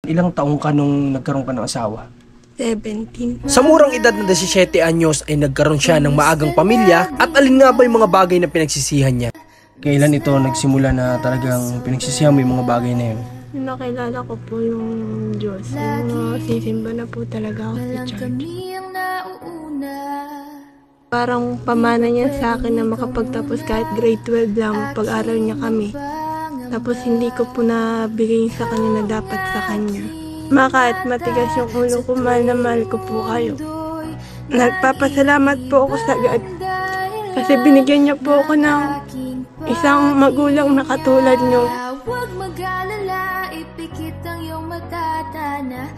Ilang taong ka nung nagkaroon ka ng asawa? 17. Sa murang edad na 17 anyos ay nagkaroon siya ng maagang pamilya at alin nga ba yung mga bagay na pinagsisihan niya? Kailan ito nagsimula na talagang pinagsisihan mo yung mga bagay na yun? Nung nakilala ko po yung Diyos, yung sisimba na po talaga ako sa church. Parang pamana niya sa akin na makapagtapos kahit grade 12 lang pag-aral niya kami. Tapos hindi ko po nabigay sa kanya na dapat sa kanya. Kahit matigas yung ulo ko, mahal na mahal ko po kayo. Nagpapasalamat po ako sa God. Kasi binigyan niya po ako ng isang magulang na katulad niyo. Huwag mag-alala, ipikit ang iyong matatana.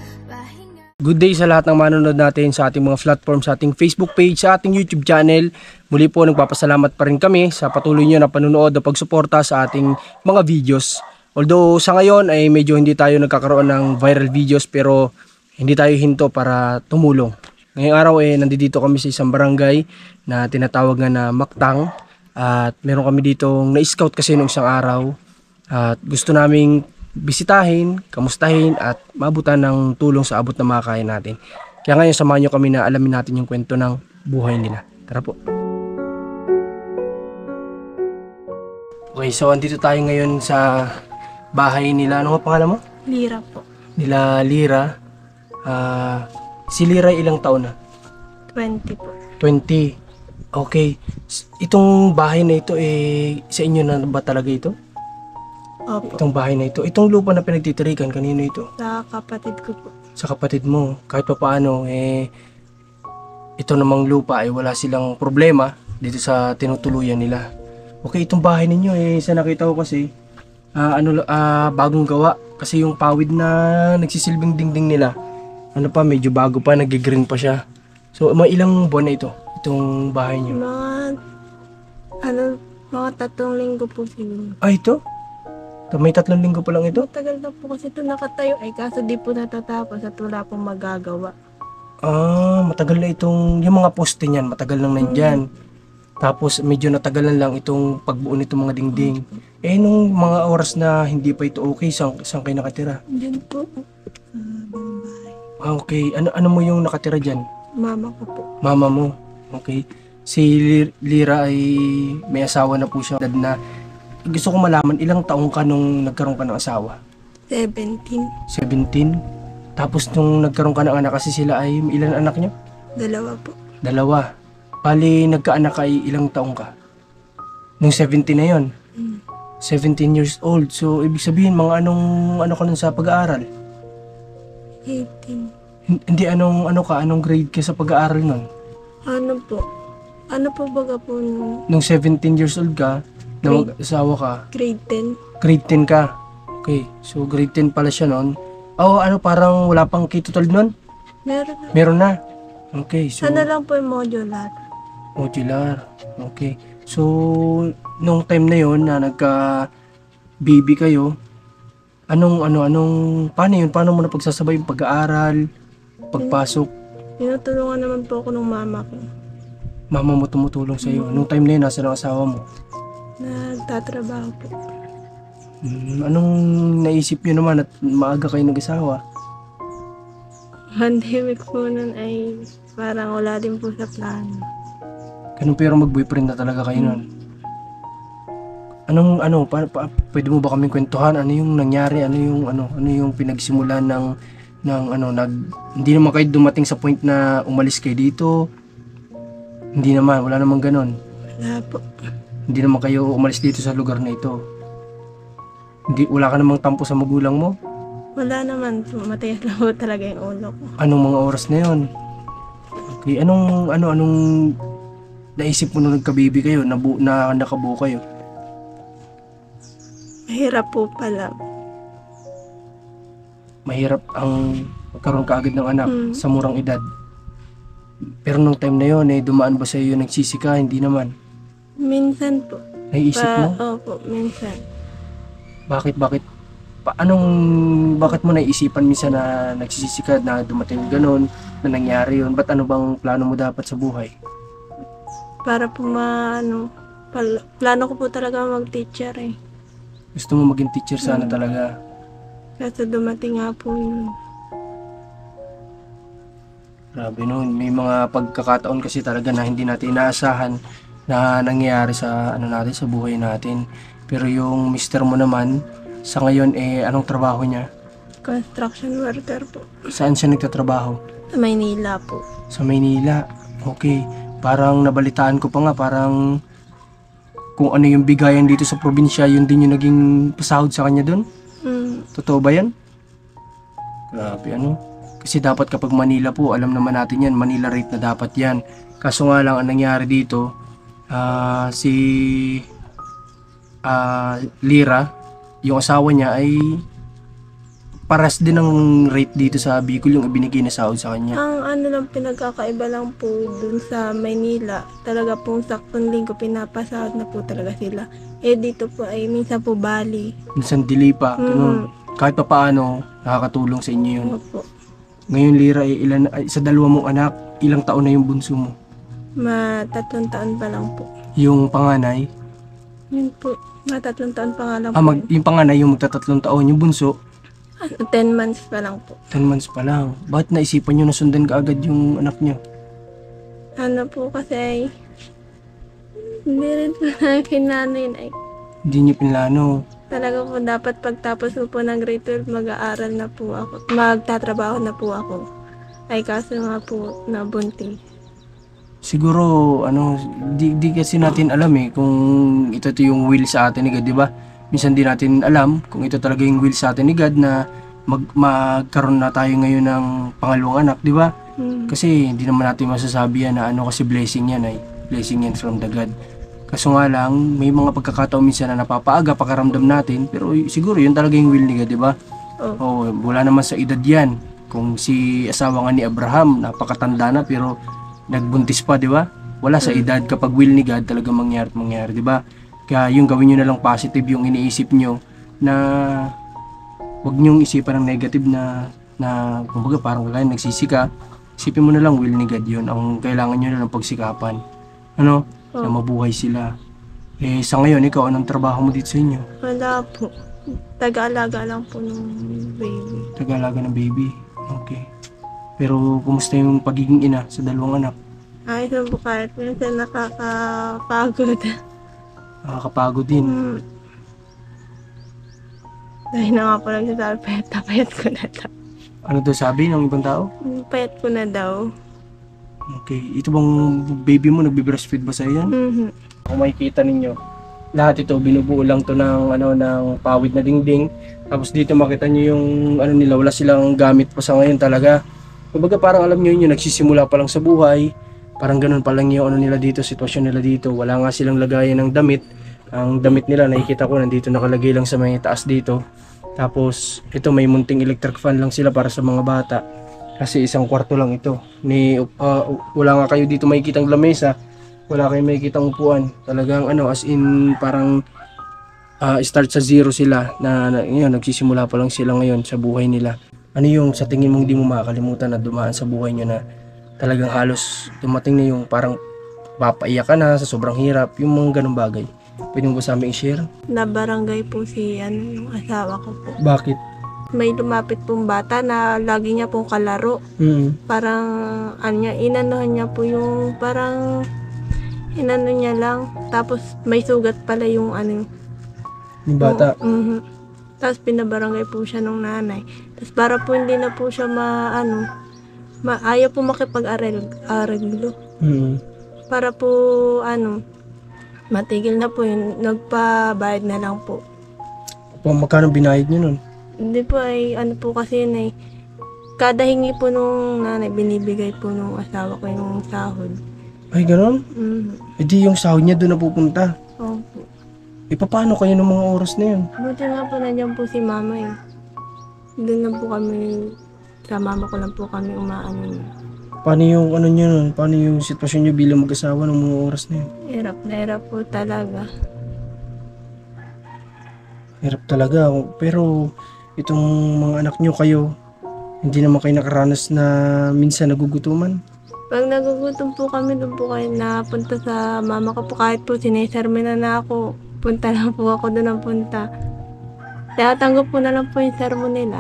Good day sa lahat ng manonood natin sa ating mga platform, sa ating Facebook page, sa ating YouTube channel. Muli po nagpapasalamat pa rin kami sa patuloy nyo na panunood o pagsuporta sa ating mga videos. Although sa ngayon ay medyo hindi tayo nagkakaroon ng viral videos, pero hindi tayo hinto para tumulong. Ngayong araw nandito kami sa isang barangay na tinatawag nga na Mactang. At meron kami ditong na-scout kasi noong isang araw. At gusto naming bisitahin, kamustahin at maabutan ng tulong sa abot na makakaya natin. Kaya ngayon samahan nyo kami na alamin natin yung kwento ng buhay nila. Tara po. Okay, so andito tayo ngayon sa bahay nila. Ano nga pangalan mo? Lira po. Nila Lira. Si Lira ilang taon na? 20 po. 20. Okay. Itong bahay na ito sa inyo na ba talaga ito? Opo. Itong bahay na ito. Itong lupa na pinagtitirikan, kanino ito? Sa kapatid ko po. Sa kapatid mo. Kahit pa paano, ito namang lupa ay wala silang problema dito sa tinutuluyan nila. Okay, itong bahay ninyo sa nakita ko kasi, bagong gawa. Kasi yung pawid na nagsisilbing dingding nila, medyo bago pa, nag-green pa siya. So, mga ilang buwan na ito, itong bahay nyo? Mga 3 linggo po siguro. Ito? May 3 linggo pa lang ito? Matagal na po kasi ito nakatayo kaso di po natatapos at wala pong magagawa. Matagal na yung mga poste niyan, matagal nang nandyan. Tapos medyo natagalan lang itong pagbuo nitong mga dingding. Nung mga oras na hindi pa ito okay, saan kayo nakatira? Diyan po, sa bahay. Okay, ano mo yung nakatira dyan? Mama ko po. Mama mo, okay. Si Lira ay may asawa na po siya. Na gusto ko malaman, ilang taong ka nung nagkaroon ka ng asawa? 17. 17? Tapos nung nagkaroon ka ng anak, kasi sila ay ilan anak niyo? 2 po. 2. Bali, nagkaanak ka ay ilang taong ka? Nung 17 na yon. 17 years old. So, ibig sabihin, mga ano ka nun sa pag-aaral? 18. Hindi, anong grade ka sa pag-aaral nun? Ano po baga po nung Nung 17 years old ka, na mag-asawa ka, grade 10? grade 10 ka. Okay, so grade 10 pala siya nun. Parang wala pang K-12 nun? Meron na. Meron na. Okay, so Ano lang po yung modular? modular. Okay. So, nung time na yon na nagka-baby kayo, paano yun? Paano mo na pagsasabay yung pag-aaral, pagpasok? Tinutulungan naman po ako ng mama ko. Mama mo tumutulong sa iyo. Nung time na yun, nasa ng asawa mo? Nagtatrabaho po. Anong naisip nyo naman at maaga kayo nag-asawa? Pandemic po nun ay parang wala din po sa plano. Ganun, pero mag-boyfriend na talaga kayo nun? Pwede mo ba kaming kwentuhan? Ano yung nangyari? Ano yung pinagsimulan hindi naman kayo dumating sa point na umalis kayo dito? Hindi naman, wala namang ganun. Wala po. Hindi naman kayo umalis dito sa lugar na ito. Wala ka namang tampo sa magulang mo? Wala naman po. Matigas lang po talaga yung ulo ko. Anong mga oras na yon? Okay, anong naisip mo nung nagka-baby kayo, na nakabuo kayo? Mahirap po pala. Mahirap ang magkaroon ka agad ng anak sa murang edad. Pero nung time na yon, dumaan ba sa iyo nagsisika? Hindi naman. Minsan po. Naiisip mo? Opo, minsan. Bakit mo naisipan minsan na nagsisika na dumating ganon, na nangyari yun? Ba't ano bang plano mo dapat sa buhay? Para po plano ko po talaga mag-teacher Gusto mo maging teacher sana talaga? Kaso dumating nga po yun. Grabe nun. May mga pagkakataon kasi talaga na hindi natin inaasahan na nangyayari sa ano natin, sa buhay natin. Pero yung mister mo naman, sa ngayon anong trabaho niya? Construction worker po. Saan siya nagtatrabaho? Sa Maynila po. Sa Maynila. Okay. Parang nabalitaan ko pa nga, parang kung ano yung bigayan dito sa probinsya, yun din yung naging pasahod sa kanya doon. Totoo ba yan? Grabe, ano? Kasi dapat kapag Manila po, alam naman natin yan, Manila rate na dapat yan. Kaso nga lang, ang nangyari dito, si Lira, yung asawa niya ay paras din ng rate dito sa Bicol yung ibinigay na sahod sa kanya. Ang ano lang pinagkakaiba lang po dun sa Maynila, talaga pong saktong linggo pinapasahod na po talaga sila. Dito po ay minsan po bali. Minsan delay pa. Ganun. Kahit pa paano, nakakatulong sa inyo yun. Opo. Ngayon, Lira, sa dalawa mong anak, ilang taon na yung bunso mo? 3 taon pa lang po. Yung panganay, Yun po, 3 taon pa nga lang po. yung panganay, yung magtatatlong taon, yung bunso, 10 months pa lang po. 10 months pa lang. Bakit naisipan nyo na sundan ka agad yung anak nyo? Ano po kasi hindi rin po namin pinano yun ay. Hindi nyo pinlano. Talaga po dapat pagtapos ko po ng grade 12 mag-aaral na po ako. Magtatrabaho na po ako. Ay kaso nga po nabuntis. Siguro, di kasi natin alam kung ito yung will sa atin ni God, di ba? Minsan di natin alam kung ito talaga yung will sa atin ni God na magkaroon na tayo ngayon ng pangalawang anak, di ba? Kasi hindi naman natin masasabi yan na kasi blessing yan ay. Blessing yan from the God. Kaso nga lang, may mga pagkakataon minsan na napapaaga pakaramdam natin, pero siguro yun talaga yung will ni God, di ba? Oh, wala naman sa edad yan. Kung si asawa nga ni Abraham, napakatanda na pero nagbuntis pa, di ba? Wala sa edad. Kapag will ni God, talaga mangyari, di ba? Kaya yung gawin nyo na lang positive yung iniisip nyo na wag nyong isipan ng negative na kumbaga parang kaya nagsisika. Isipin mo na lang will ni God yun. Ang kailangan nyo na lang pagsikapan. Na mabuhay sila. Sa ngayon, ikaw, anong trabaho mo dito sa inyo? Wala po. Taga-alaga lang po ng baby. Taga-alaga ng baby. Okay. Pero kumusta yung pagiging ina sa dalawang anak? Ayos na po kahit minsan nakakapagod. Nakakapagod din. Dahil na nga po nagsasabi, payat ko na daw. Ano daw sabi ng ibang tao? Payat ko na daw. Okay. Ito bang baby mo, nagbe-breastfeed ba sa'yo yan? Kung makikita ninyo, lahat ito binubuo lang to ng ng pawid na dingding. Tapos dito makita niyo yung nila, wala silang gamit pa sa ngayon talaga. Kumbaga parang alam niyo yun, nagsisimula pa lang sa buhay. Parang ganun pa lang yung nila dito, sitwasyon nila dito. Wala nga silang lagayan ng damit. Ang damit nila nakikita ko nandito nakalagay lang sa may taas dito. Tapos ito may munting electric fan lang sila para sa mga bata. Kasi isang kwarto lang ito. Wala nga kayo dito makikitang lamesa. Wala kayong makikitang upuan. Talagang as in parang start sa zero sila na yun, nagsisimula pa lang sila ngayon sa buhay nila. Ano yung sa tingin mong di mo makakalimutan na dumaan sa buhay nyo na talagang halos dumating na yung parang papaiyak ka na sa sobrang hirap, yung mga ganung bagay? Pwede mo ba sa amin i-share? Na barangay po si yung asawa ko po. Bakit? May lumapit pong bata na lagi niya pong kalaro. Parang inanuhan niya po yung parang inano niya lang. Tapos may sugat pala yung Yung bata? Tapos pinabarangay po siya ng nanay. Tapos para po hindi na po siya ayaw po makipag-arreglo. Para po matigil na po yun. Nagpabayad na lang po. Magkano binayad nyo nun? Hindi po ay po kasi yun kada hingi po nung nanay binibigay po nung asawa ko yung sahod. Ay, gano'n? E di yung sahod niya doon na pupunta. Opo. Paano kayo ng mga oras na yun? Buti nga po nandiyan po si mama Doon lang po kami, sa mama ko lang po kami umaano niya. Paano yung nyo nun? Paano yung sitwasyon nyo bilang mag-asawa ng mga oras na yun? Hirap na hirap po talaga. Hirap talaga. Pero itong mga anak nyo kayo, hindi naman kayo nakaranas na minsan nagugutuman? Pag nagugutom po kami, doon po kayo napunta sa mama ko po. Kahit po sineserminan na ako, punta lang po ako doon ang punta. Tinatanggap ko na lang po yung sermon nila.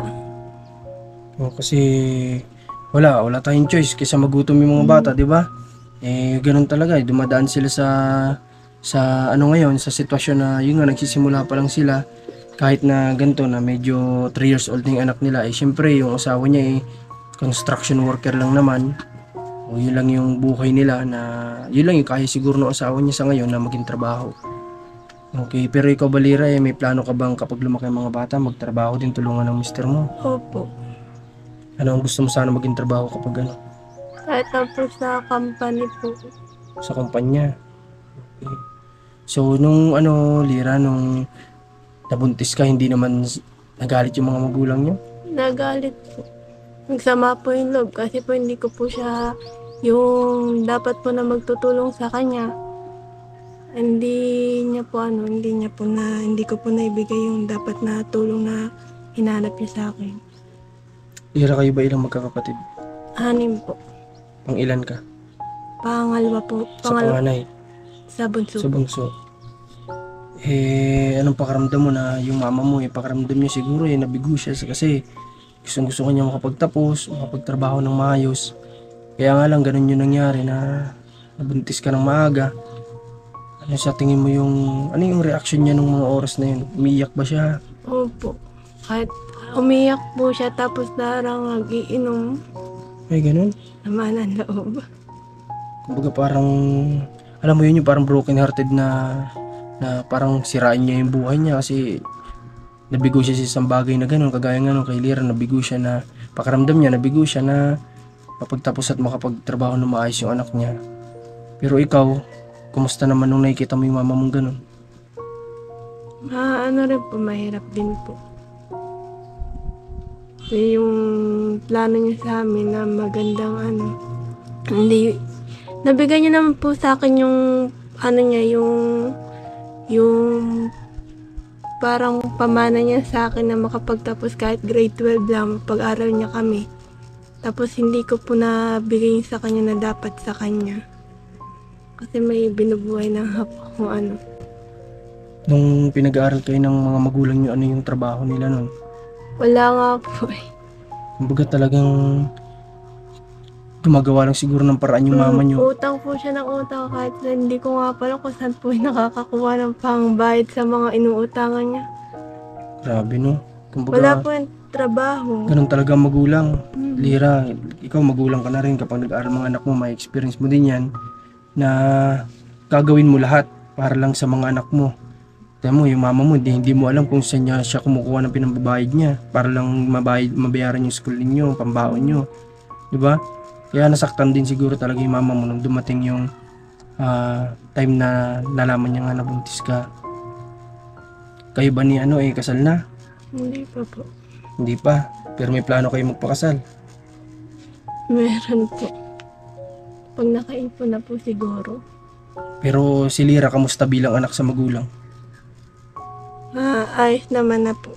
Kasi wala tayong choice kaysa magutom yung mga bata, di ba? Ganun talaga, dumadaan sila sa ano ngayon, sa sitwasyon na yun nga, nagsisimula pa lang sila, kahit na ganito na medyo 3 years old yung anak nila, syempre yung asawa niya construction worker lang naman, o yun lang yung buhay nila, na yun lang yung kaya siguro ng asawa niya sa ngayon na maging trabaho. Okay, pero ikaw Balira, may plano ka bang kapag lumaki ang mga bata, magtrabaho din tulungan ng mister mo? Opo. Ano ang gusto mo sana maging trabaho kapag ano? Kahit na po sa company po. Sa kumpanya? Okay. So, nung Lira, nung nabuntis ka, hindi naman nagalit yung mga magulang niyo? Nagalit po. Nagsama po yung loob kasi po hindi ko po siya yung dapat po na magtutulong sa kanya. Hindi ko po naibigay yung dapat na tulong na hinanap niya sa akin. Lira, kayo ba ilang magkakapatid? 6 po. Pang ilan ka? Pangalawa po. Sa panganay? Sa bunso. Sa bunso? Anong pakaramdam mo na yung mama mo, pakaramdam niya siguro nabigo siya kasi gusto niya makapagtapos, makapagtrabaho ng maayos. Kaya nga lang ganun yung nangyari na nabuntis ka ng maaga. Ano sa tingin mo ano yung reaction niya nung mga oras na yun? Umiyak ba siya? Opo. Kahit umiyak po siya tapos darang nag-iinom. Ay, ganun? Naman ang loob. Kumbaga parang, alam mo yun, yung parang broken hearted na parang sirain niya yung buhay niya kasi nabigo siya sa isang bagay na ganun. Kagaya nga kay Lira, nabigo siya na, pakaramdam niya, nabigo siya na mapagtapos at makapagtrabaho na maayos yung anak niya. Pero ikaw, kumusta naman nung nakikita mo yung mama mong ganun? Rin po, mahirap din po. Yung plano niya sa amin na magandang hindi, nabigay niya naman po sa akin yung yung parang pamana niya sa akin na makapagtapos kahit grade 12 lang, pag-aral niya kami. Tapos hindi ko po nabigay sa kanya na dapat sa kanya. Kasi may binubuhay na kung ano. Nung pinag-aaral kayo ng mga magulang niyo, ano yung trabaho nila nun? Wala nga po eh. Kumbaga talagang gumagawa lang siguro ng paraan yung mama niyo. Utang po siya ng utang kahit na hindi ko nga pala kung saan po nakakakuha ng pangbayad sa mga inuutangan niya. Grabe no? Kumbaga, Wala po yung trabaho. ganun talaga ang magulang. Lira, ikaw magulang ka na rin kapag nag-aaral mga anak mo, may experience mo din yan na gagawin mo lahat para lang sa mga anak mo. Kaya mo, yung mama mo, hindi mo alam kung saan siya kumukuha ng pinambabayad niya para lang mabayaran yung school ninyo, pambaon nyo. Diba? Kaya nasaktan din siguro talaga yung mama mo nung dumating yung time na nalaman niya nga nabuntis ka. Kayo ba ni kasal na? Hindi pa po. Hindi pa. Pero may plano kayo magpakasal. Meron po. Pag nakaipon na po siguro. Pero si Lira, kamusta bilang anak sa magulang? Ayos naman na po.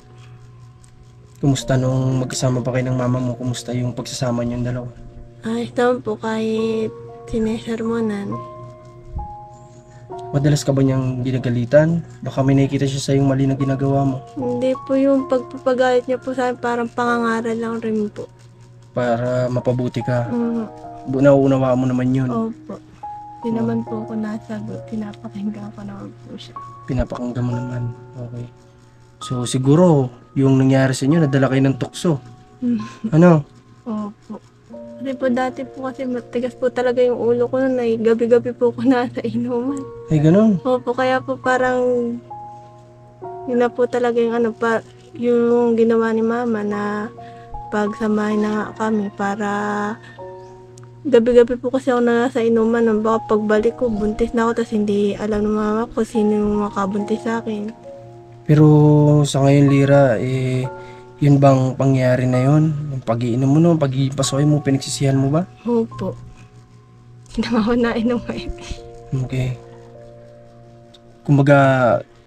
Kumusta nung magkasama pa kayo ng mama mo? Kumusta yung pagsasama niyong dalawa? Ayos naman po kahit sinesermonan. Madalas ka ba niyang ginagalitan? Baka may nakikita siya sa yung mali na ginagawa mo. Hindi po yung pagpapagalit niya po sa akin, parang pangangaral lang rin po. Para mapabuti ka. Mm, Nauunawaan mo naman yun. Opo. Hindi naman po ako nasagot. Pinapakinggan ko naman po siya. Pinapakinggan mo naman. Okay. So siguro, yung nangyari sa inyo, nadala kayo ng tukso. Ano? Opo. Kasi po dati po kasi matigas po talaga yung ulo ko nun ay gabi-gabi po ako nasa inuman. Ay, ganun. Opo, kaya po parang yun na po talaga yung yung ginawa ni mama na pagsamahin na nga kami para gabi-gabi po kasi ako nasa inuman nung baka pagbalik ko buntis na ako tapos hindi alam ng mama ko sino yung makabuntis sa akin. Pero sa ngayon, Lira, yun bang pangyari na yun? Yung pag-iinom mo no, pag-ipasaway mo, pinagsisihan mo ba? Opo. Hindi naman ako nainom ngayon. Okay. Kumbaga,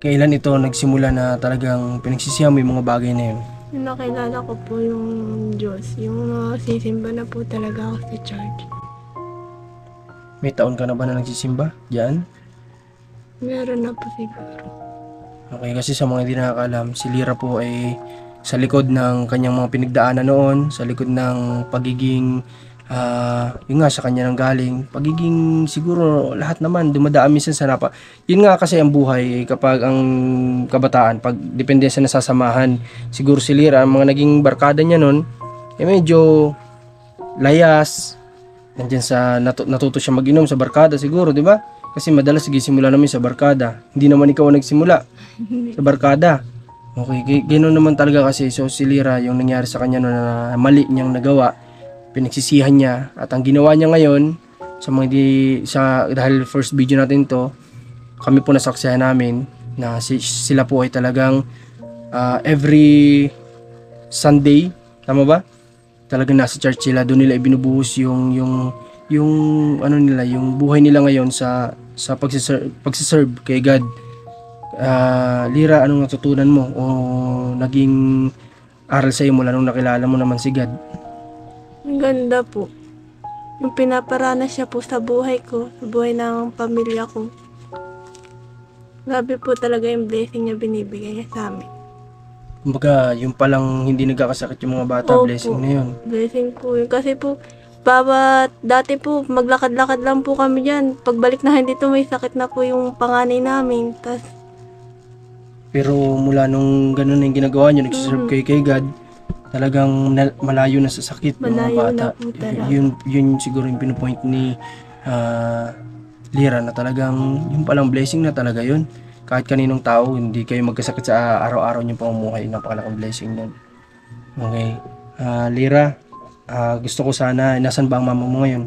kailan ito nagsimula na talagang pinagsisihan mo yung mga bagay na yun? Yung nakilala ko po yung Diyos, yung sisimba na po talaga ako sa church. May taon ka na ba na nagsisimba? Diyan? Meron na po siguro. Okay, kasi sa mga hindi nakakaalam, si Lira po ay sa likod ng kanyang mga pinagdaanan noon, sa likod ng pagiging, yun nga, sa kanya nang galing, pagiging siguro lahat naman, dumadaan minsan sa yun nga kasi ang buhay kapag ang kabataan, pag depende sa nasasamahan, siguro si Lira, ang mga naging barkada niya noon, medyo layas, nandiyan sa natuto siya mag-inom sa barkada siguro, di ba? Kasi madalas gisimula namin sa barkada. Hindi naman ikaw ang nagsimula sa barkada. Okay, ganoon naman talaga kasi. So si Lira, yung nangyari sa kanya no, na mali niyang nagawa, pinagsisihan niya. At ang ginawa niya ngayon, dahil first video natin to, kami po nasaksihan namin na sila po ay talagang every Sunday, tama ba? Talagang nasa church sila, doon nila ibinubuhos yung ano nila, yung buhay nila ngayon sa pagsiserve kay God. Lira, anong natutunan mo o naging aral sa iyo mula nung nakilala mo naman si God? Ang ganda po. Yung pinaparanas siya po sa buhay ko, sa buhay ng pamilya ko. Grabe po talaga yung blessing niya binibigay niya sa amin. Kumbaga, yung palang hindi nagkakasakit yung mga bata, Opo. blessing na yun. Blessing po yun. Kasi po, dati po, maglakad-lakad lang po kami dyan. Pagbalik na dito, may sakit na po yung panganay namin. Pero mula nung ganun na yung ginagawa nyo, nagsiserve kayo kay God, talagang malayo na sa sakit ng mga Malayo bata. na po talaga. Yun siguro yung pinupoint ni Lira na talagang yung palang blessing na talaga yun. Kahit kaninong tao, hindi kayo magkasakit sa araw-araw niyong pamumuhay. Napakalaking blessing nun. Okay. Lira, gusto ko sana, nasan ba ang mama mo ngayon?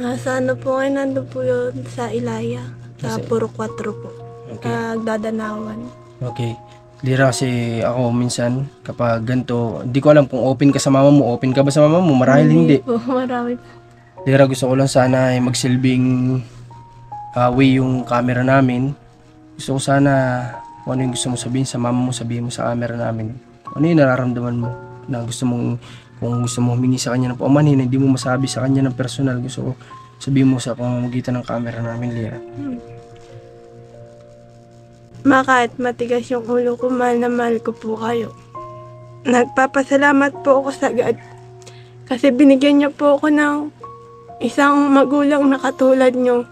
Nasa ano po ngayon, nandun po yun sa Ilaya. Sa Kasi- Puro 4 po. Okay. Nagdadanawan. Okay. Lira, kasi ako minsan, kapag ganito, hindi ko alam kung open ka sa mama mo, open ka ba sa mama mo? Marahil hindi. Po, marami po. Lira, gusto ko lang sana ay magsilbing way yung camera namin. Gusto ko sana, kung ano yung gusto mo sabihin sa mama mo, sabihin mo sa camera namin. Ano yung nararamdaman mo na kung gusto mo humingi sa kanya ng paumanhin, hindi mo masabi sa kanya ng personal, gusto ko sabihin mo sa pamamagitan ng camera namin, Lira. Kahit matigas yung ulo ko, mahal na mahal ko po kayo. Nagpapasalamat po ako sa God. Kasi binigyan niyo po ako ng isang magulang na katulad niyo.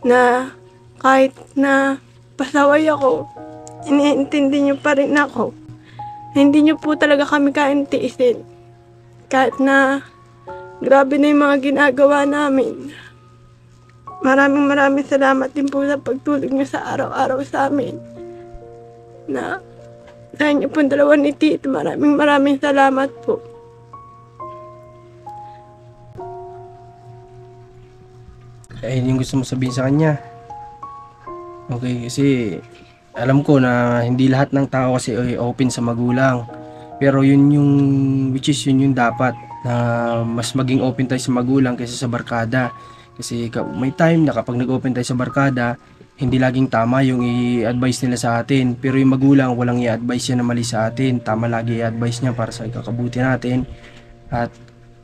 Na kahit na pasaway ako, iniintindi niyo pa rin ako. Hindi niyo po talaga kami kaintiisin. Kahit na grabe na yung mga ginagawa namin. Maraming salamat din po sa pagtulong niyo sa araw-araw sa amin. Na dahil niyo po dalawa ni Tito, maraming salamat po. Eh, yung gusto mo sabihin sa kanya. Okay, kasi alam ko na hindi lahat ng tao kasi ay open sa magulang. Pero yun yung, which is yun yung dapat, na mas maging open tayo sa magulang kaysa sa barkada. Kasi may time na kapag nag-open tayo sa barkada, hindi laging tama yung i-advise nila sa atin. Pero yung magulang, walang i-advise yan na mali sa atin. Tama lagi i-advise niya para sa ikakabuti natin. At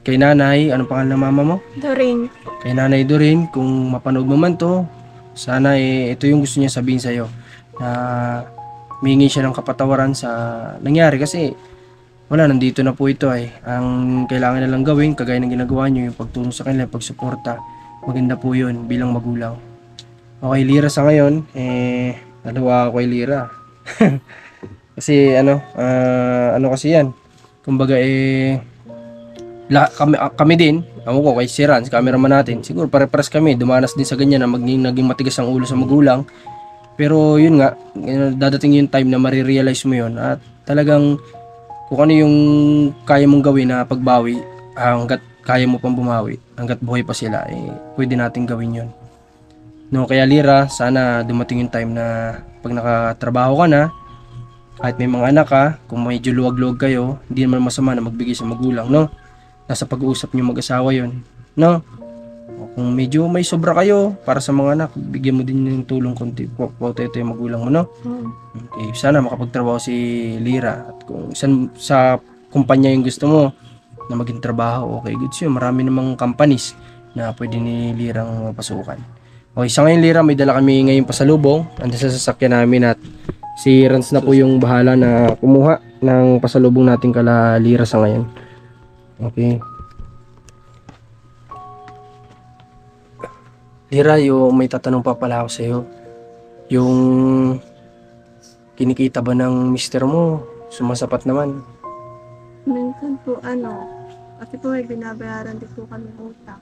kay nanay, anong pangalan ng mama mo? Doreen. Kay Nanay Doreen, kung mapanood mo man to, sana ito yung gusto niya sabihin sa'yo. Na humingi siya ng kapatawaran sa nangyari kasi wala, nandito na po ito ay. Ang kailangan na lang gawin, kagaya ng ginagawa niyo, yung pagtulong sa kanila, pagsuporta. Maganda po yun bilang magulang. Okay, Lira, sa ngayon, nalawa ako kay Lira. Kasi ano kasi yan. Kumbaga kami din, ako ko kay si Rans, cameraman natin, siguro pare-pares kami, dumanas din sa ganyan na naging matigas ang ulo sa magulang. Pero yun nga, dadating yung time na marirealize mo yun at talagang kung ano yung kaya mong gawin na pagbawi, hanggat kaya mo pang bumawi, hanggat buhay pa sila, pwede natin gawin yun. No, kaya Lira, sana dumating yung time na pag nakatrabaho ka na, kahit may mga anak ka, kung medyo luwag-luwag kayo, hindi naman masama na magbigay sa magulang, no? Nasa pag-uusap niyo mag-asawa yon, no? Kung medyo may sobra kayo para sa mga anak, bigyan mo din ng tulong konti po ito yung magulang mo, no? Okay, sana makapagtrabaho si Lira at kung sa kumpanya yung gusto mo na maging trabaho, okay, good yun. Marami namang companies na pwede ni Lirang mapasukan. Okay, sa ngayon Lira, may dala kami ngayon pasalubong. Andun sa sasakyan namin at Si Rans na po yung bahala na kumuha ng pasalubong natin kala Lira sa ngayon. Okay. Lira, yung may tatanong pa pala ako sa'yo. Yung kinikita ba ng mister mo, sumasapat naman? Minsan po kasi po may binabayaran din po kami utang.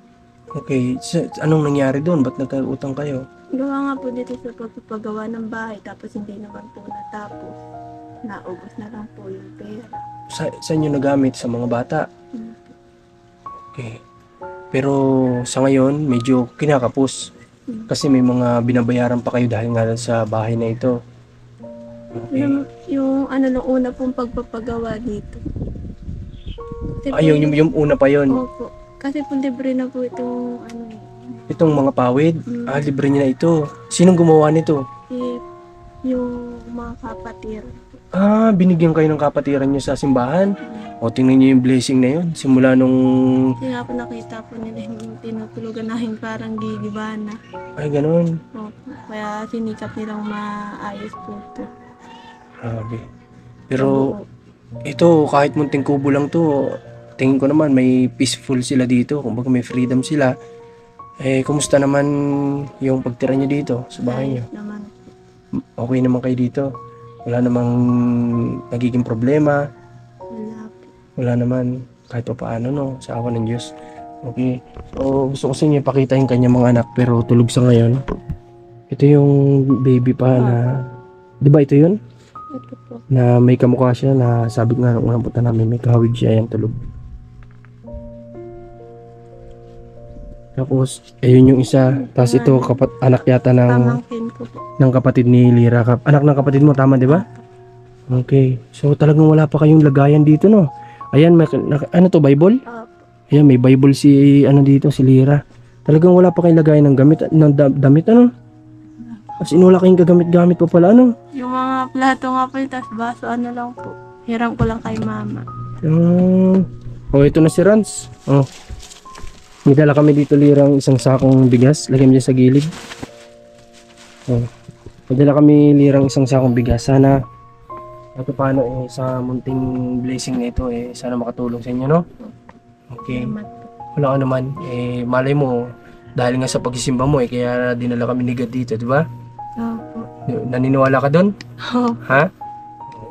Okay, anong nangyari doon? Ba't nagkautang kayo? Gawa nga po dito sa pagpapagawa ng bahay, tapos hindi naman po natapos. Naubos na lang po yung pera. Saan nyo nagamit? Sa mga bata? Hmm. Okay. Pero sa ngayon, medyo kinakapos. Kasi may mga binabayaran pa kayo dahil nga sa bahay na ito. Okay. Yung nung una pong pagpapagawa dito. Kasi Ay, yung una pa yon. Opo. Kasi po libre na po itong Itong mga pawid. Mm. Libre niya na ito. Sinong gumawa nito? yung mga kapatid. Binigyan kayo ng kapatiran niyo sa simbahan. O, tingnan niyo yung blessing na yun. Simula nung... Kasi nga po nakita po nila yung tinutulugan namin parang gigibana. Ay, ganun. Opo. Kaya sinikap nilang maayos po ito. Grabe. Pero, ito, kahit munting kubo lang to, tingin ko naman may peaceful sila dito. Kumbaga may freedom sila. Kumusta naman yung pagtira niyo dito sa bahay niyo? Ayos naman. Okay naman kayo dito? Wala namang nagiging problema? Wala po. Wala naman. Kahit pa paano, no? Sa awa ng Diyos. Okay. So, gusto ko sa inyo ipakita yung kanyang mga anak pero tulog sa ngayon. Ito yung baby pa na... Di ba ito yun? Ito po. Na may kamukha siya na sabi nga nung unang punta namin may kahawig siya yung tulog. Tapos, ayun yung isa. Tapos ito, anak yata Pamangkin ko po. ng kapatid ni Lira. Anak ng kapatid mo, tama di ba? Okay. So, talagang wala pa kayong lagayan dito, no? Ayan, ano to, Bible? Opo. Ayan, may Bible si, dito, si Lira. Talagang wala pa kayong lagayan ng damit, ano? As in, wala kayong gagamit-gamit pa pala, ano? Yung mga plato nga po, tas baso, lang po. Hiram ko lang kay mama. Ito na si Rans. May dala kami dito, Lirang, isang sakong bigas. Lagyan mo dyan sa gilid. May dala kami, Lirang, isang sakong bigas. Sana, paano sa munting blessing na ito, sana makatulong sa inyo, no? Okay. Salamat po. Wala ka naman. Malay mo, dahil nga sa pagsisimba mo, kaya dinala kami ni God dito, di ba? Opo. Naniniwala ka doon? Opo. Ha?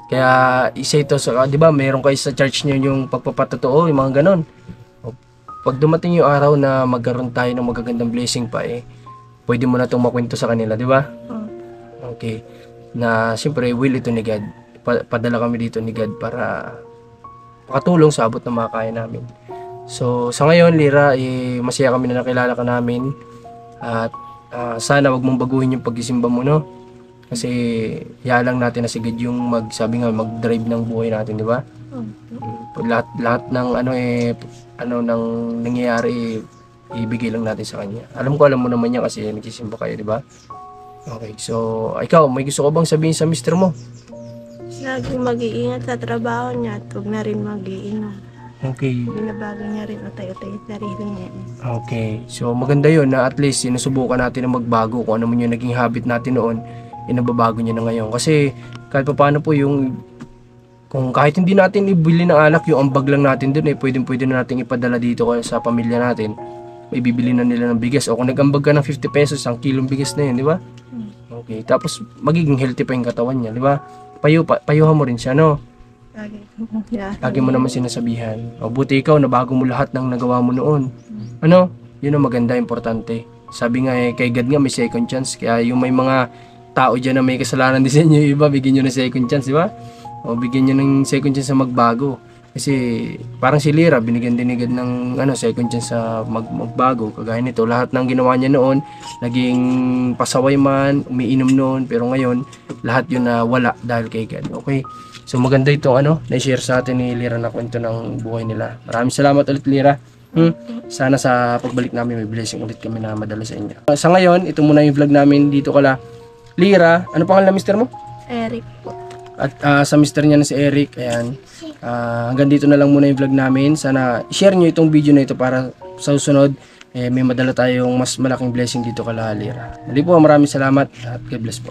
Kaya isa ito sa, di ba, mayroon kayo sa church niyo yung pagpapatotoo, yung mga ganon. Pag dumating yung araw na magkaroon tayo ng magagandang blessing pa, pwede mo na itong makwento sa kanila, di ba? Okay. Na siyempre, will ito ni God. Padala kami dito ni God para makatulong sa abot ng mga kaya namin. So, sa ngayon, Lira, masaya kami na nakilala ka namin. At sana wag mong baguhin yung pagsisimba mo, no? Kasi lang natin na si God yung mag-drive ng buhay natin, di ba? Lahat ng nang nangyayari, ibigay lang natin sa kanya. Alam mo naman yan kasi nagsisimba kayo, di ba? Okay, so ikaw, may gusto ko bang sabihin sa mister mo? Laging mag-iingat sa trabaho niya at huwag na rin mag-iinom. Okay. Binabago niya rin utay-utay yung sarili niya. Okay, so maganda yun na at least sinusubukan natin na magbago. Kung ano man yung naging habit natin noon, inababago niya na ngayon. Kasi kahit pa paano po kung kahit hindi natin ibili ng alak, yung ambag lang natin dun, pwede na natin ipadala dito sa pamilya natin. May bibili na nila ng bigas. O kung nag-ambag ka ng 50 pesos, ang kilong bigas na yun, di ba? Okay, tapos magiging healthy pa yung katawan niya, di ba? Payuhan mo rin siya, no? Lagi mo naman sinasabihan. O buti ikaw, nabago mo lahat ng nagawa mo noon. Ano? Yun ang maganda, importante. Sabi nga kay God nga may second chance. Kaya yung may mga tao dyan na may kasalanan din sa inyo, iba, bigyan nyo ng second chance, di ba? O bigyan nyo ng second chance na magbago. Kasi parang si Lira, binigyan din ni God ng second chance sa magbago. Kagaya nito, lahat ng ginawa niya noon, naging pasaway man, umiinom noon, pero ngayon, lahat yun na wala dahil kay God. Okay? So maganda itong na-share sa atin ni Lira na kwento ng buhay nila. Maraming salamat ulit, Lira. Sana sa pagbalik namin may blessing ulit kami na madala sa inyo. Sa ngayon, ito muna yung vlog namin dito kala Lira. Ano pangalan ng mister mo? Eric po. At sa mister niya na si Eric, ayan. Hanggang dito na lang muna yung vlog namin. Sana share nyo itong video na ito para sa susunod may madala tayong mas malaking blessing dito kala Lira. Muli po, maraming salamat at God bless po.